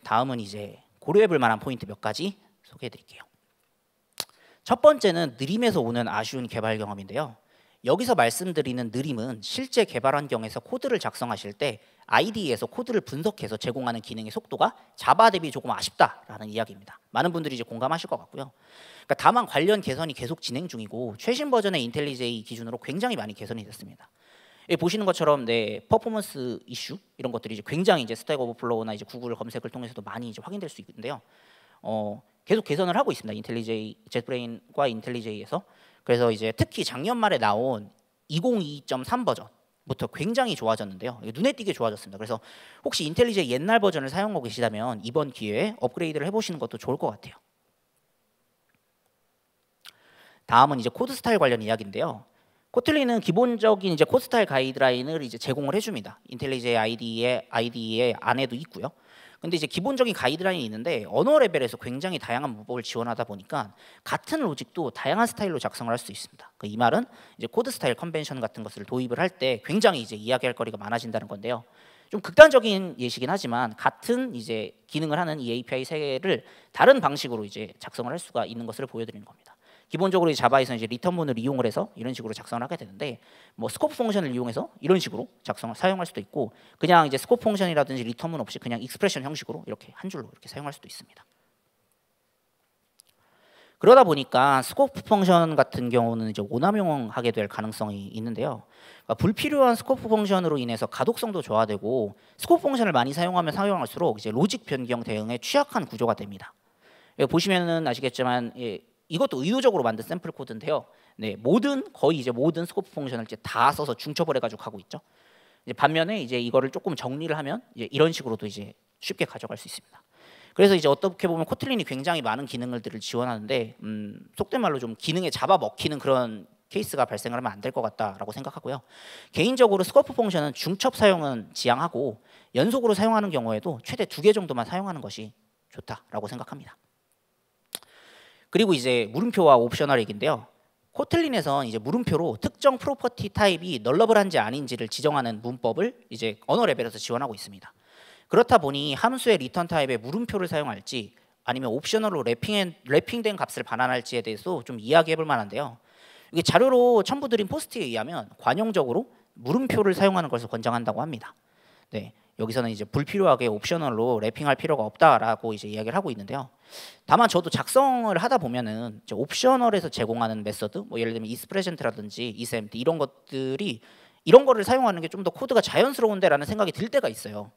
다음은 이제 고려해 볼 만한 포인트 몇 가지 소개해 드릴게요. 첫 번째는 느림에서 오는 아쉬운 개발 경험인데요. 여기서 말씀드리는 느림은 실제 개발 환경에서 코드를 작성하실 때 IDE에서 코드를 분석해서 제공하는 기능의 속도가 자바 대비 조금 아쉽다라는 이야기입니다. 많은 분들이 이제 공감하실 것 같고요. 그러니까 다만 관련 개선이 계속 진행 중이고 최신 버전의 인텔리제이 기준으로 굉장히 많이 개선이 됐습니다. 여기 보시는 것처럼 퍼포먼스 이슈 이런 것들이 이제 굉장히 이제 스택 오버플로우나 이제 구글 검색을 통해서도 많이 이제 확인될 수 있는데요. 계속 개선을 하고 있습니다. 인텔리제이 jetbrain과 인텔리제이에서. 그래서 이제 특히 작년 말에 나온 2022.3 버전부터 굉장히 좋아졌는데요. 눈에 띄게 좋아졌습니다. 그래서 혹시 인텔리제이 옛날 버전을 사용하고 계시다면 이번 기회에 업그레이드를 해보시는 것도 좋을 것 같아요. 다음은 이제 코드 스타일 관련 이야기인데요. 코틀린은 기본적인 이제 코드 스타일 가이드라인을 이제 제공을 해줍니다. 인텔리제이 IDE 안에도 있고요. 근데 이제 기본적인 가이드라인이 있는데 언어 레벨에서 굉장히 다양한 문법을 지원하다 보니까 같은 로직도 다양한 스타일로 작성을 할 수 있습니다. 이 말은 이제 코드 스타일 컨벤션 같은 것을 도입을 할 때 굉장히 이제 이야기할 거리가 많아진다는 건데요. 좀 극단적인 예시긴 하지만 같은 이제 기능을 하는 이 API 세 개를 다른 방식으로 이제 작성을 할 수가 있는 것을 보여드리는 겁니다. 기본적으로 이 자바에서 이제 리턴문을 이용을 해서 이런 식으로 작성을 하게 되는데, 뭐 스코프 펑션을 이용해서 이런 식으로 사용할 수도 있고, 그냥 이제 스코프 펑션이라든지 리턴문 없이 그냥 익스프레션 형식으로 이렇게 한 줄로 이렇게 사용할 수도 있습니다. 그러다 보니까 스코프 펑션 같은 경우는 이제 오남용하게 될 가능성이 있는데요. 그러니까 불필요한 스코프 펑션으로 인해서 가독성도 저하되고, 스코프 펑션을 많이 사용할수록 이제 로직 변경 대응에 취약한 구조가 됩니다. 여기 보시면은 아시겠지만, 이것도 의도적으로 만든 샘플 코드인데요. 네, 거의 이제 모든 스코프 펑션을 이제 다 써서 중첩을 해가지고 가고 있죠. 이제 반면에 이제 이거를 조금 정리를 하면 이제 이런 식으로도 이제 쉽게 가져갈 수 있습니다. 그래서 이제 어떻게 보면 코틀린이 굉장히 많은 기능들을 지원하는데, 속된 말로 좀 기능에 잡아먹히는 그런 케이스가 발생을 하면 안 될 것 같다라고 생각하고요. 개인적으로 스코프 펑션은 중첩 사용은 지양하고 연속으로 사용하는 경우에도 최대 2개 정도만 사용하는 것이 좋다라고 생각합니다. 그리고 이제 물음표와 옵셔널 얘기인데요. 코틀린에선 이제 물음표로 특정 프로퍼티 타입이 널러블한지 아닌지를 지정하는 문법을 이제 언어 레벨에서 지원하고 있습니다. 그렇다 보니 함수의 리턴 타입의 물음표를 사용할지 아니면 옵셔널로 래핑된 값을 반환할지에 대해서 좀 이야기해 볼 만한데요. 이게 자료로 첨부드린 포스트에 의하면 관용적으로 물음표를 사용하는 것을 권장한다고 합니다. 네, 여기서는 이제 불필요하게 옵셔널로 래핑할 필요가 없다라고 이제 이야기를 하고 있는데요. 다만 저도 작성을 하다 보면은 이제 옵셔널에서 제공하는 메서드, 뭐 예를 들면 isPresent라든지 isEmpty 이런 것들이 이런 거를 사용하는 게 좀 더 코드가 자연스러운데라는 생각이 들 때가 있어요.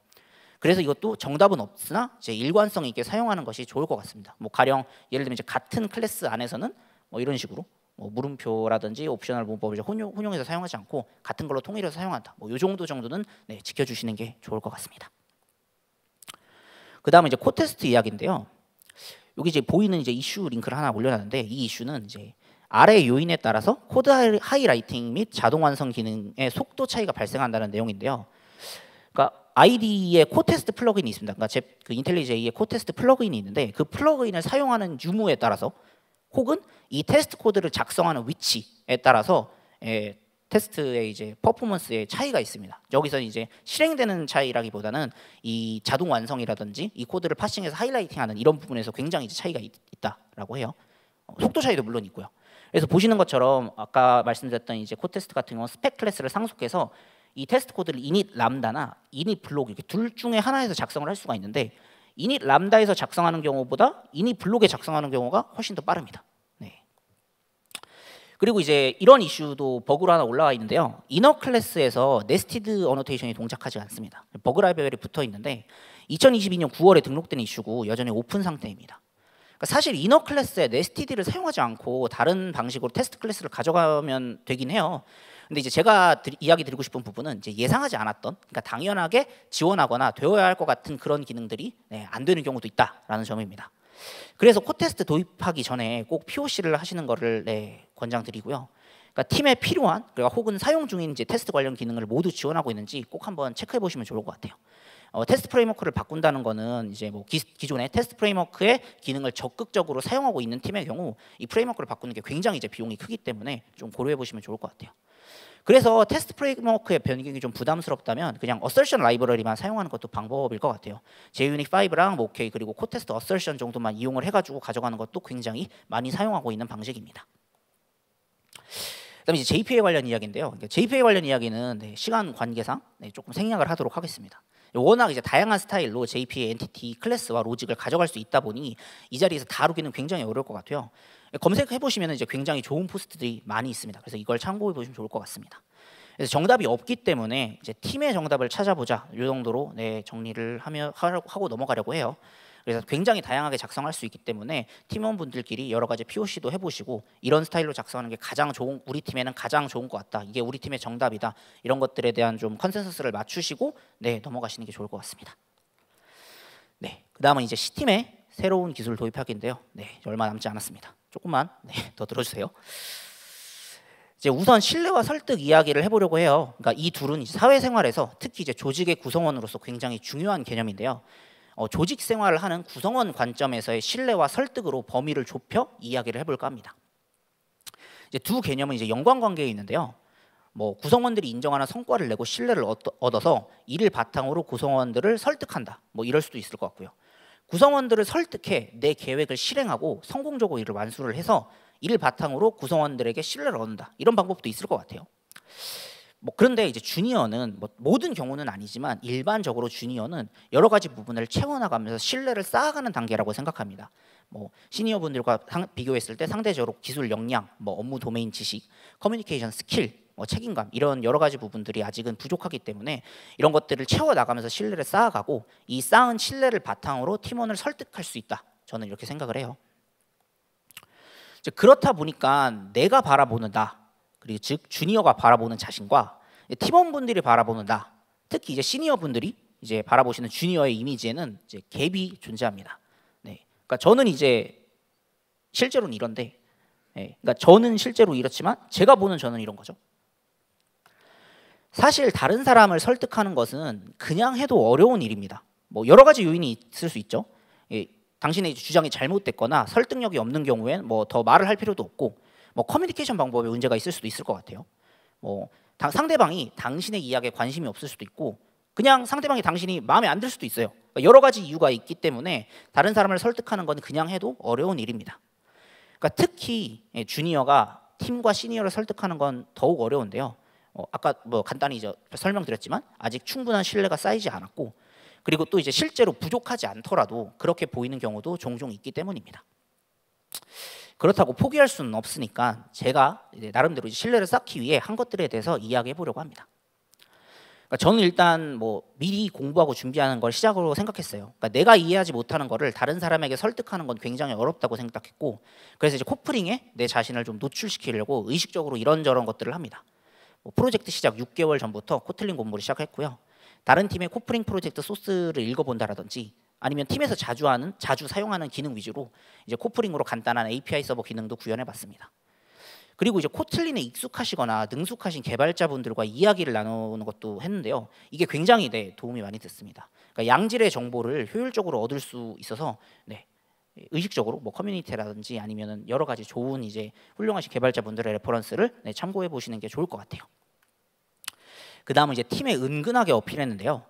그래서 이것도 정답은 없으나 이제 일관성 있게 사용하는 것이 좋을 것 같습니다. 뭐 가령 예를 들면 이제 같은 클래스 안에서는 뭐 이런 식으로 뭐 물음표라든지 옵셔널 문법을 혼용해서 사용하지 않고 같은 걸로 통일해서 사용한다. 뭐 이 정도는 네, 지켜주시는 게 좋을 것 같습니다. 그 다음에 이제 코테스트 이야기인데요. 여기 이제 보이는 이제 이슈 링크를 하나 올려놨는데, 이 이슈는 이제 아래 요인에 따라서 코드 하이라이팅 및 자동 완성 기능의 속도 차이가 발생한다는 내용인데요. 그러니까 IDE의 코테스트 플러그인이 있습니다. 그러니까 그 인텔리제이의 코테스트 플러그인이 있는데, 그 플러그인을 사용하는 유무에 따라서 혹은 이 테스트 코드를 작성하는 위치에 따라서 테스트의 이제 퍼포먼스의 차이가 있습니다. 여기서 이제 실행되는 차이라기보다는 이 자동 완성이라든지 이 코드를 파싱해서 하이라이팅하는 이런 부분에서 굉장히 이제 차이가 있다라고 해요. 속도 차이도 물론 있고요. 그래서 보시는 것처럼 아까 말씀드렸던 이제 코테스트 같은 경우는 스펙 클래스를 상속해서 이 테스트 코드를 init 람다나 init 블록 이렇게 둘 중에 하나에서 작성을 할 수가 있는데, init 람다에서 작성하는 경우보다 init 블록에 작성하는 경우가 훨씬 더 빠릅니다. 네. 그리고 이제 이런 이슈도 버그로 하나 올라와 있는데요. 이너 클래스에서 네스티드 어노테이션이 동작하지 않습니다. 버그 라이브러리 붙어 있는데 2022년 9월에 등록된 이슈고 여전히 오픈 상태입니다. 그러니까 사실 이너 클래스에 네스티드를 사용하지 않고 다른 방식으로 테스트 클래스를 가져가면 되긴 해요. 근데 이제 제가 이야기 드리고 싶은 부분은 이제 예상하지 않았던, 그러니까 당연하게 지원하거나 되어야 할 것 같은 그런 기능들이 안 되는 경우도 있다라는 점입니다. 그래서 코테스트 도입하기 전에 꼭 POC를 하시는 거를 권장드리고요. 그러니까 팀에 필요한, 그러니까 혹은 사용 중인 이제 테스트 관련 기능을 모두 지원하고 있는지 꼭 한번 체크해 보시면 좋을 것 같아요. 테스트 프레임워크를 바꾼다는 거는 이제 뭐 기존의 테스트 프레임워크의 기능을 적극적으로 사용하고 있는 팀의 경우 이 프레임워크를 바꾸는 게 굉장히 이제 비용이 크기 때문에 좀 고려해 보시면 좋을 것 같아요. 그래서 테스트 프레임워크의 변경이 좀 부담스럽다면 그냥 어설션 라이브러리만 사용하는 것도 방법일 것 같아요. JUnit 5랑 모케이 그리고 코테스트 어설션 정도만 이용을 해가지고 가져가는 것도 굉장히 많이 사용하고 있는 방식입니다. 그다음에 이제 JPA 관련 이야기인데요. JPA 관련 이야기는 시간 관계상 조금 생략을 하도록 하겠습니다. 워낙 이제 다양한 스타일로 JPA 엔티티 클래스와 로직을 가져갈 수 있다 보니 이 자리에서 다루기는 굉장히 어려울 것 같아요. 검색해 보시면 이제 굉장히 좋은 포스트들이 많이 있습니다. 그래서 이걸 참고해 보시면 좋을 것 같습니다. 그래서 정답이 없기 때문에 이제 팀의 정답을 찾아보자 이 정도로 정리를 하고 넘어가려고 해요. 그래서 굉장히 다양하게 작성할 수 있기 때문에 팀원분들끼리 여러 가지 POC도 해보시고 이런 스타일로 작성하는 게 가장 좋은, 우리 팀에는 가장 좋은 것 같다, 이게 우리 팀의 정답이다, 이런 것들에 대한 좀 컨센서스를 맞추시고 넘어가시는 게 좋을 것 같습니다. 그 다음은 이제 C팀의 새로운 기술 도입하기인데요. 얼마 남지 않았습니다. 조금만 더 들어주세요. 이제 우선 신뢰와 설득 이야기를 해보려고 해요. 그러니까 이 둘은 이제 사회생활에서 특히 이제 조직의 구성원으로서 굉장히 중요한 개념인데요. 조직 생활을 하는 구성원 관점에서의 신뢰와 설득으로 범위를 좁혀 이야기를 해볼까 합니다. 이제 두 개념은 이제 연관관계에 있는데요. 뭐 구성원들이 인정하는 성과를 내고 신뢰를 얻어서 이를 바탕으로 구성원들을 설득한다. 뭐 이럴 수도 있을 것 같고요. 구성원들을 설득해 내 계획을 실행하고 성공적으로 이를 완수를 해서 이를 바탕으로 구성원들에게 신뢰를 얻는다. 이런 방법도 있을 것 같아요. 뭐 그런데 이제 주니어는 뭐 모든 경우는 아니지만 일반적으로 주니어는 여러 가지 부분을 채워나가면서 신뢰를 쌓아가는 단계라고 생각합니다. 뭐 시니어 분들과 비교했을 때 상대적으로 기술 역량, 뭐 업무 도메인 지식, 커뮤니케이션 스킬, 뭐 책임감 이런 여러 가지 부분들이 아직은 부족하기 때문에 이런 것들을 채워나가면서 신뢰를 쌓아가고 이 쌓은 신뢰를 바탕으로 팀원을 설득할 수 있다. 저는 이렇게 생각을 해요. 그렇다 보니까 내가 바라보는 나, 그리고 즉 주니어가 바라보는 자신과 팀원분들이 바라보는 나, 특히 이제 시니어분들이 이제 바라보시는 주니어의 이미지에는 이제 갭이 존재합니다. 네, 그러니까 저는 이제 실제로는 이런데, 그러니까 저는 실제로 이렇지만 제가 보는 저는 이런 거죠. 사실 다른 사람을 설득하는 것은 그냥 해도 어려운 일입니다. 뭐 여러 가지 요인이 있을 수 있죠. 당신의 주장이 잘못됐거나 설득력이 없는 경우엔 뭐 더 말을 할 필요도 없고, 뭐 커뮤니케이션 방법에 문제가 있을 수도 있을 것 같아요. 뭐 상대방이 당신의 이야기에 관심이 없을 수도 있고, 그냥 상대방이 당신이 마음에 안 들 수도 있어요. 그러니까 여러 가지 이유가 있기 때문에 다른 사람을 설득하는 건 그냥 해도 어려운 일입니다. 그러니까 특히 주니어가 팀과 시니어를 설득하는 건 더욱 어려운데요. 아까 뭐 간단히 이제 설명드렸지만 아직 충분한 신뢰가 쌓이지 않았고, 그리고 또 이제 실제로 부족하지 않더라도 그렇게 보이는 경우도 종종 있기 때문입니다. 그렇다고 포기할 수는 없으니까 제가 이제 나름대로 이제 신뢰를 쌓기 위해 한 것들에 대해서 이야기해 보려고 합니다. 그러니까 저는 일단 뭐 미리 공부하고 준비하는 걸 시작으로 생각했어요. 그러니까 내가 이해하지 못하는 거를 다른 사람에게 설득하는 건 굉장히 어렵다고 생각했고, 그래서 이제 코프링에 내 자신을 좀 노출시키려고 의식적으로 이런저런 것들을 합니다. 뭐 프로젝트 시작 6개월 전부터 코틀린 공부를 시작했고요. 다른 팀의 코프링 프로젝트 소스를 읽어본다라든지, 아니면 팀에서 자주 사용하는 기능 위주로 이제 코프링으로 간단한 API 서버 기능도 구현해봤습니다. 그리고 이제 코틀린에 익숙하시거나 능숙하신 개발자분들과 이야기를 나누는 것도 했는데요. 이게 굉장히 도움이 많이 됐습니다. 그러니까 양질의 정보를 효율적으로 얻을 수 있어서 의식적으로 뭐 커뮤니티라든지 아니면은 여러 가지 좋은 이제 훌륭하신 개발자분들의 레퍼런스를 참고해 보시는 게 좋을 것 같아요. 그 다음은 이제 팀에 은근하게 어필했는데요.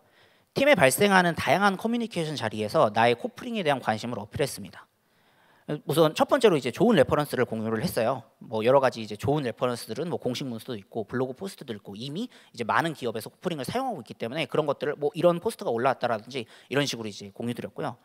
팀에 발생하는 다양한 커뮤니케이션 자리에서 나의 코프링에 대한 관심을 어필했습니다. 우선 첫 번째로 이제 좋은 레퍼런스를 공유를 했어요. 뭐 여러 가지 이제 좋은 레퍼런스들은 뭐 공식 문서도 있고 블로그 포스트도 있고 이미 이제 많은 기업에서 코프링을 사용하고 있기 때문에 그런 것들을 뭐 이런 포스트가 올라왔다라든지 이런 식으로 이제 공유드렸고요.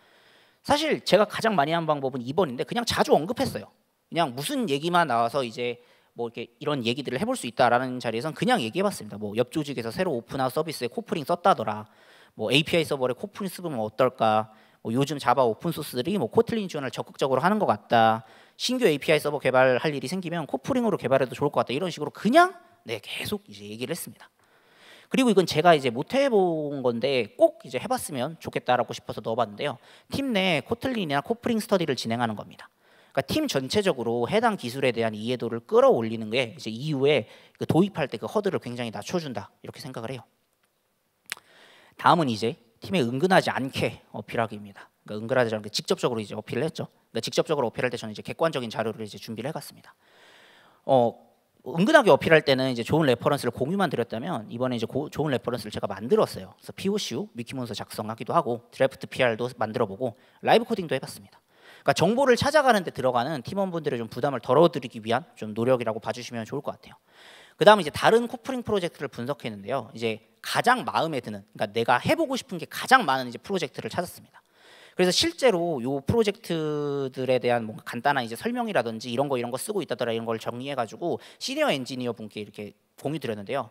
사실 제가 가장 많이 한 방법은 2번인데 그냥 자주 언급했어요. 그냥 무슨 얘기만 나와서 이제 뭐 이렇게 이런 얘기들을 해볼 수 있다라는 자리에선 그냥 얘기해봤습니다. 뭐 옆 조직에서 새로 오픈한 서비스에 코프링 썼다더라. 뭐 API 서버에 코프링 쓰면 어떨까? 뭐 요즘 자바 오픈 소스들이 뭐 코틀린 지원을 적극적으로 하는 것 같다. 신규 API 서버 개발할 일이 생기면 코프링으로 개발해도 좋을 것 같다. 이런 식으로 그냥 계속 이제 얘기를 했습니다. 그리고 이건 제가 이제 못 해본 건데 꼭 이제 해봤으면 좋겠다라고 싶어서 넣어봤는데요. 팀 내 코틀린이나 코프링 스터디를 진행하는 겁니다. 그러니까 팀 전체적으로 해당 기술에 대한 이해도를 끌어올리는 게 이제 이후에 그 도입할 때 그 허들을 굉장히 낮춰준다 이렇게 생각을 해요. 다음은 이제 팀에 은근하지 않게 어필하기입니다. 그러니까 은근하지 않게 직접적으로 이제 어필을 했죠. 그러니까 직접적으로 어필할 때 저는 이제 객관적인 자료를 이제 준비를 해갔습니다. 은근하게 어필할 때는 이제 좋은 레퍼런스를 공유만 드렸다면 이번에 이제 좋은 레퍼런스를 제가 만들었어요. 그래서 POC, 위키문서 작성하기도 하고 드래프트 PR도 만들어보고 라이브 코딩도 해봤습니다. 그러니까 정보를 찾아가는 데 들어가는 팀원분들의 좀 부담을 덜어드리기 위한 좀 노력이라고 봐주시면 좋을 것 같아요. 그 다음에 이제 다른 코프링 프로젝트를 분석했는데요. 이제 가장 마음에 드는, 그러니까 내가 해보고 싶은 게 가장 많은 이제 프로젝트를 찾았습니다. 그래서 실제로 요 프로젝트들에 대한 뭔가 간단한 이제 설명이라든지 이런 거 쓰고 있다더라 이런 걸 정리해가지고 시니어 엔지니어 분께 이렇게 공유 드렸는데요.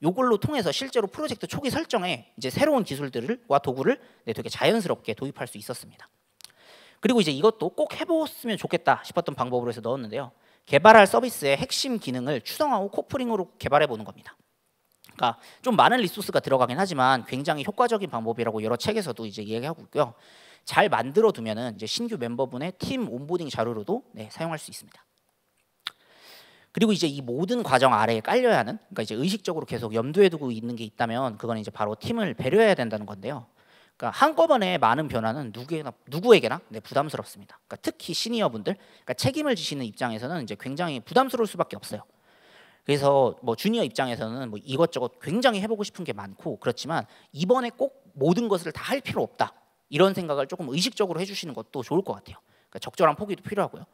요걸로 통해서 실제로 프로젝트 초기 설정에 이제 새로운 기술들과 도구를 되게 자연스럽게 도입할 수 있었습니다. 그리고 이제 이것도 꼭 해보았으면 좋겠다 싶었던 방법으로 해서 넣었는데요. 개발할 서비스의 핵심 기능을 추정하고 코프링으로 개발해 보는 겁니다. 그러니까 좀 많은 리소스가 들어가긴 하지만 굉장히 효과적인 방법이라고 여러 책에서도 이제 이야기하고 있고요. 잘 만들어 두면은 이제 신규 멤버분의 팀 온보딩 자료로도 사용할 수 있습니다. 그리고 이제 이 모든 과정 아래에 깔려야 하는, 그러니까 이제 의식적으로 계속 염두에 두고 있는 게 있다면 그건 이제 바로 팀을 배려해야 된다는 건데요. 그러니까 한꺼번에 많은 변화는 누구에게나 네, 부담스럽습니다. 그러니까 특히 시니어분들, 그러니까 책임을 지시는 입장에서는 이제 굉장히 부담스러울 수밖에 없어요. 그래서 뭐 주니어 입장에서는 뭐 이것저것 굉장히 해보고 싶은 게 많고 그렇지만 이번에 꼭 모든 것을 다 할 필요 없다. 이런 생각을 조금 의식적으로 해주시는 것도 좋을 것 같아요. 그러니까 적절한 포기도 필요하고요.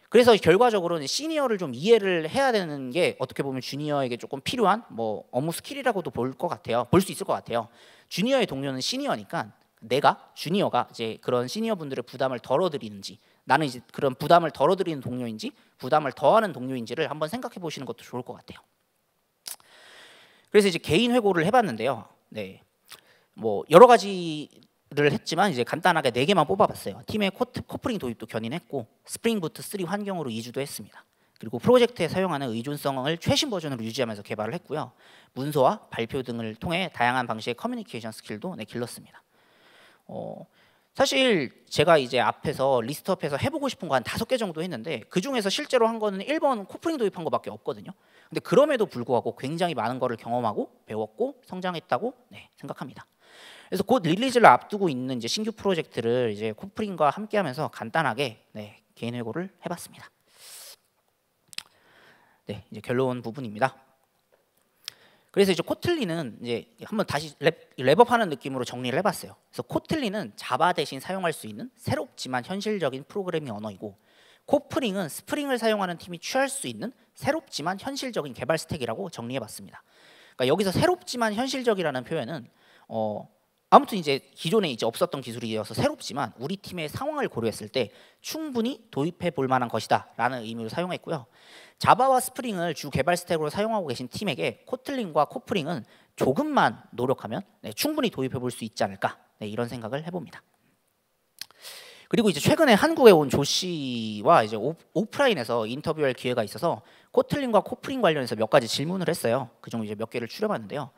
그래서 결과적으로는 시니어를 좀 이해를 해야 되는 게 어떻게 보면 주니어에게 조금 필요한 뭐 업무 스킬이라고도 볼 것 같아요. 볼 수 있을 것 같아요. 주니어의 동료는 시니어니까 내가 주니어가 이제 그런 시니어분들의 부담을 덜어드리는지 나는 이제 그런 부담을 덜어드리는 동료인지 부담을 더하는 동료인지를 한번 생각해 보시는 것도 좋을 것 같아요. 그래서 이제 개인 회고를 해봤는데요. 네, 뭐 여러 가지를 했지만 이제 간단하게 4개만 뽑아봤어요. 팀의 코프링 도입도 견인했고 스프링 부트 3 환경으로 이주도 했습니다. 그리고 프로젝트에 사용하는 의존성을 최신 버전으로 유지하면서 개발을 했고요. 문서와 발표 등을 통해 다양한 방식의 커뮤니케이션 스킬도 네, 길렀습니다. 사실 제가 이제 앞에서 리스트업해서 해보고 싶은 거 한 5개 정도 했는데 그 중에서 실제로 한 거는 1번 코프링 도입한 거밖에 없거든요. 근데 그럼에도 불구하고 굉장히 많은 거를 경험하고 배웠고 성장했다고 네, 생각합니다. 그래서 곧 릴리즈를 앞두고 있는 이제 신규 프로젝트를 이제 코프링과 함께하면서 간단하게 네, 개인 회고를 해봤습니다. 네, 이제 결론 부분입니다. 그래서 이제 코틀린은 이제 한번 다시 랩업하는 느낌으로 정리를 해봤어요. 그래서 코틀린은 자바 대신 사용할 수 있는 새롭지만 현실적인 프로그래밍 언어이고 코프링은 스프링을 사용하는 팀이 취할 수 있는 새롭지만 현실적인 개발 스택이라고 정리해봤습니다. 그러니까 여기서 새롭지만 현실적이라는 표현은 아무튼 이제 기존에 이제 없었던 기술이어서 새롭지만 우리 팀의 상황을 고려했을 때 충분히 도입해 볼 만한 것이다라는 의미로 사용했고요. 자바와 스프링을 주 개발 스택으로 사용하고 계신 팀에게 코틀린과 코프링은 조금만 노력하면 네, 충분히 도입해 볼 수 있지 않을까 네, 이런 생각을 해봅니다. 그리고 이제 최근에 한국에 온 조 씨와 이제 오프라인에서 인터뷰할 기회가 있어서 코틀린과 코프링 관련해서 몇 가지 질문을 했어요. 그중 이제 몇 개를 추려봤는데요.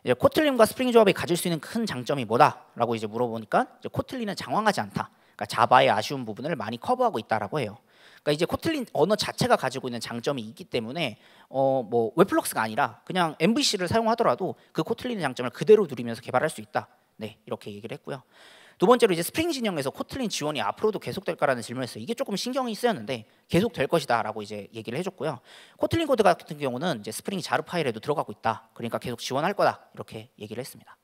이제 코틀린과 스프링 조합이 가질 수 있는 큰 장점이 뭐다라고 이제 물어보니까 이제 코틀린은 장황하지 않다. 그러니까 자바의 아쉬운 부분을 많이 커버하고 있다라고 해요. 그러니까 이제 코틀린 언어 자체가 가지고 있는 장점이 있기 때문에 뭐 웹플럭스가 아니라 그냥 MVC를 사용하더라도 그 코틀린의 장점을 그대로 누리면서 개발할 수 있다. 네, 이렇게 얘기를 했고요. 두 번째로 이제 스프링 진영에서 코틀린 지원이 앞으로도 계속될까라는 질문에서 이게 조금 신경이 쓰였는데 계속될 것이다라고 이제 얘기를 해줬고요. 코틀린 코드 같은 경우는 이제 스프링 자르 파일에도 들어가고 있다. 그러니까 계속 지원할 거다. 이렇게 얘기를 했습니다.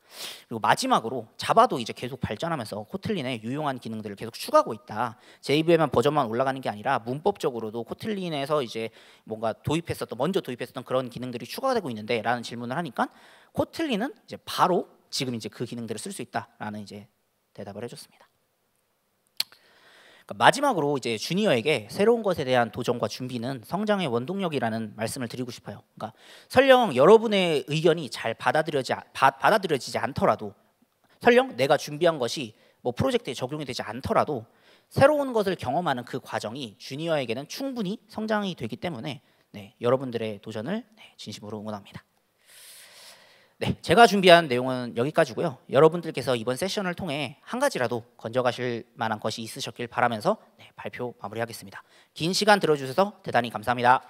그리고 마지막으로 자바도 이제 계속 발전하면서 코틀린에 유용한 기능들을 계속 추가하고 있다. JVM 버전만 올라가는 게 아니라 문법적으로도 코틀린에서 이제 뭔가 먼저 도입했었던 그런 기능들이 추가되고 있는데라는 질문을 하니까 코틀린은 이제 바로 지금 이제 그 기능들을 쓸 수 있다라는 이제 대답을 해줬습니다. 그러니까 마지막으로 이제 주니어에게 새로운 것에 대한 도전과 준비는 성장의 원동력이라는 말씀을 드리고 싶어요. 그러니까 설령 여러분의 의견이 잘 받아들여지지 않더라도, 설령 내가 준비한 것이 뭐 프로젝트에 적용이 되지 않더라도 새로운 것을 경험하는 그 과정이 주니어에게는 충분히 성장이 되기 때문에 네, 여러분들의 도전을 네, 진심으로 응원합니다. 네, 제가 준비한 내용은 여기까지고요. 여러분들께서 이번 세션을 통해 한 가지라도 건져가실 만한 것이 있으셨길 바라면서 네, 발표 마무리하겠습니다. 긴 시간 들어주셔서 대단히 감사합니다.